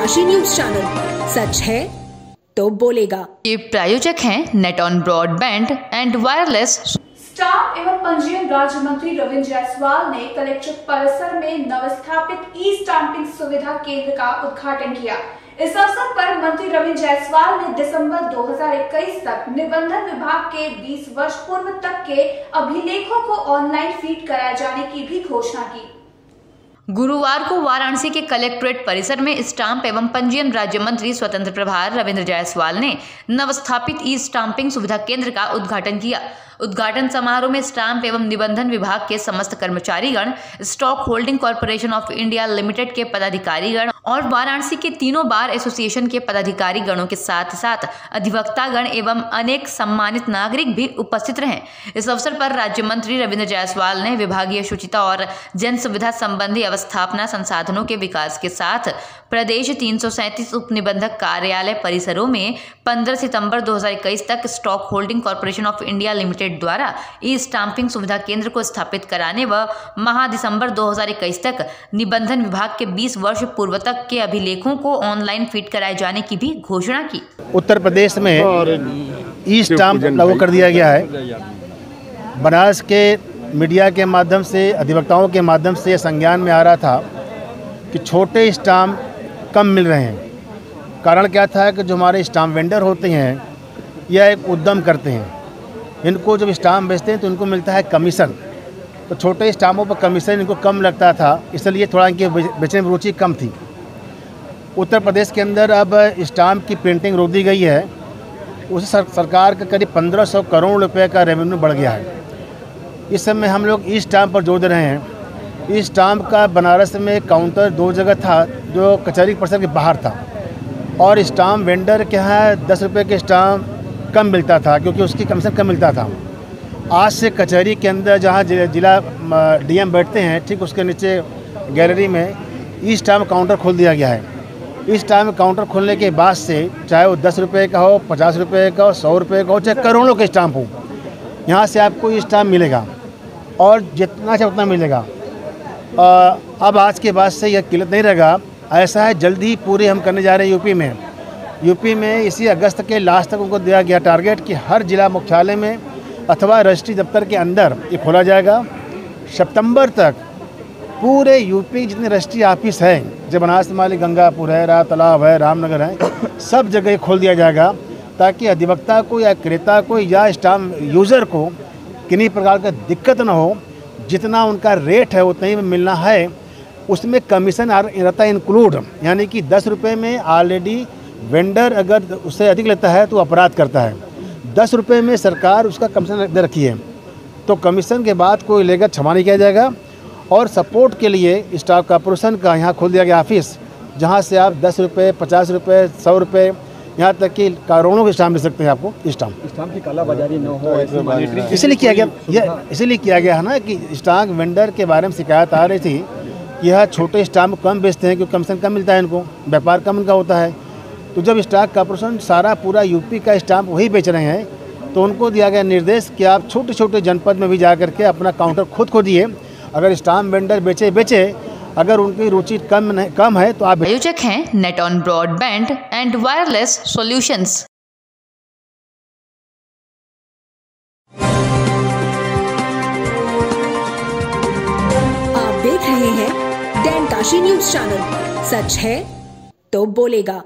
Kashi news channel, सच है तो बोलेगा। ये प्रायोजक हैं net on broadband and wireless. Stamp एवं पंजीयन राज्य मंत्री रविंद्र जायसवाल ने कलेक्ट्रेट परिसर में नवस्थापित ई स्टाम्पिंग सुविधा केंद्र का उद्घाटन किया। इस अवसर पर मंत्री रविंद्र जायसवाल ने दिसंबर 2021 तक निबंधन विभाग के 20 वर्ष पूर्व तक के अभिलेखों को ऑनलाइन फीड कराए जाने की भी घोषणा की। गुरुवार को वाराणसी के कलेक्ट्रेट परिसर में स्टाम्प एवं पंजीयन राज्य मंत्री स्वतंत्र प्रभार रविंद्र जायसवाल ने नवस्थापित ई स्टाम्पिंग सुविधा केंद्र का उद्घाटन किया। उद्घाटन समारोह में स्टाम्प एवं निबंधन विभाग के समस्त कर्मचारीगण, stock holding corporation of India limited के पदाधिकारीगण और वाराणसी के तीनों बार एसोसिएशन के पदाधिकारी गणों के साथ साथ अधिवक्तागण एवं अनेक सम्मानित नागरिक भी उपस्थित रहे। इस अवसर पर राज्य मंत्री रविंद्र जायसवाल ने विभागीय शुचिता और जन सुविधा संबंधी अवस्थापना संसाधनों के विकास के साथ प्रदेश 337 उप निबंधक कार्यालय परिसरों में 15 सितंबर 2021 तक stock holding corporation of India limited द्वारा ई स्टाम्पिंग सुविधा केंद्र को स्थापित कराने व माह दिसंबर 2021 तक निबंधन विभाग के 20 वर्ष पूर्व तक के अभिलेखों को ऑनलाइन फीड कराए जाने की भी घोषणा की। उत्तर प्रदेश में ई स्टाम्प लागू कर दिया गया है। बनारस के मीडिया के माध्यम से, अधिवक्ताओं के माध्यम से संज्ञान में आ रहा था कि छोटे स्टाम्प कम मिल रहे हैं। कारण क्या था कि जो हमारे स्टाम्प वेंडर होते हैं यह एक उद्यम करते हैं। इनको जब स्टाम्प बेचते हैं तो इनको मिलता है कमीशन, तो छोटे स्टाम्पों पर कमीशन इनको कम लगता था, इसलिए थोड़ा इनकी बेचने में रुचि कम थी। उत्तर प्रदेश के अंदर अब स्टाम्प की प्रिंटिंग रोक दी गई है। उससे सरकार का करीब 1500 करोड़ रुपए का रेवेन्यू बढ़ गया है। इस समय हम लोग ई स्टाम्प पर जोर दे रहे हैं। ई स्टाम्प का बनारस में काउंटर 2 जगह था जो कचहरी परिसर के बाहर था, और स्टाम्प वेंडर के यहाँ 10 रुपये के स्टाम्प कम मिलता था क्योंकि उसकी कमीशन कम मिलता था। आज से कचहरी के अंदर जहाँ जिला डीएम बैठते हैं, ठीक उसके नीचे गैलरी में ई स्टाम्प काउंटर खोल दिया गया है। ई स्टाम्प काउंटर खोलने के बाद से चाहे वो 10 रुपये का हो, 50 रुपये का हो, 100 रुपये का हो, चाहे करोड़ों के स्टाम्प हो, यहाँ से आपको ई स्टाम्प मिलेगा और जितना चाहे उतना मिलेगा। अब आज के बाद से यह किल्लत नहीं रहेगा। ऐसा है, जल्दी ही पूरे हम करने जा रहे हैं यूपी में इसी अगस्त के लास्ट तक उनको दिया गया टारगेट कि हर जिला मुख्यालय में अथवा रजिस्ट्री दफ्तर के अंदर ये खोला जाएगा। सितंबर तक पूरे यूपी जितने रजिस्ट्री ऑफिस हैं, जब बनारस माली गंगापुर है, राव तालाब है, रामनगर है, सब जगह खोल दिया जाएगा ताकि अधिवक्ता को या क्रेता को या स्टाम्प यूज़र को किन्हीं प्रकार का दिक्कत ना हो। जितना उनका रेट है उतना ही मिलना है, उसमें कमीशन रहता है इंक्लूड, यानी कि 10 रुपये में ऑलरेडी वेंडर अगर उससे अधिक लेता है तो अपराध करता है। 10 रुपये में सरकार उसका कमीशन दे रखी है, तो कमीशन के बाद कोई लेगा क्षमा नहीं किया जाएगा। और सपोर्ट के लिए स्टाफ कॉर्पोरेशन का यहाँ खोल दिया गया ऑफिस, जहाँ से आप 10 रुपये, 50 रुपये, 100 रुपये, यहाँ तक कि करोड़ों के स्टाम्प दे सकते हैं आपको। स्टाम्प की कालाबाजारी न हो, इसलिए किया गया, यह इसीलिए किया गया है ना कि स्टाम्प वेंडर के बारे में शिकायत आ रही थी कि यह छोटे स्टाम्प कम बेचते हैं क्योंकि कमीशन कम मिलता है इनको, व्यापार कम इनका होता है। तो जब स्टॉक कॉर्पोरेशन सारा पूरा यूपी का स्टाम्प वही बेच रहे हैं, तो उनको दिया गया निर्देश कि आप छोटे छोटे जनपद में भी जा करके अपना काउंटर खुद खोदिए। अगर स्टाम्प वेंडर बेचे, अगर उनकी रुचि कम है तो आप। आयोजक हैं net on broadband and wireless solutions. आप देख रहे हैं डैन काशी न्यूज चैनल, सच है तो बोलेगा।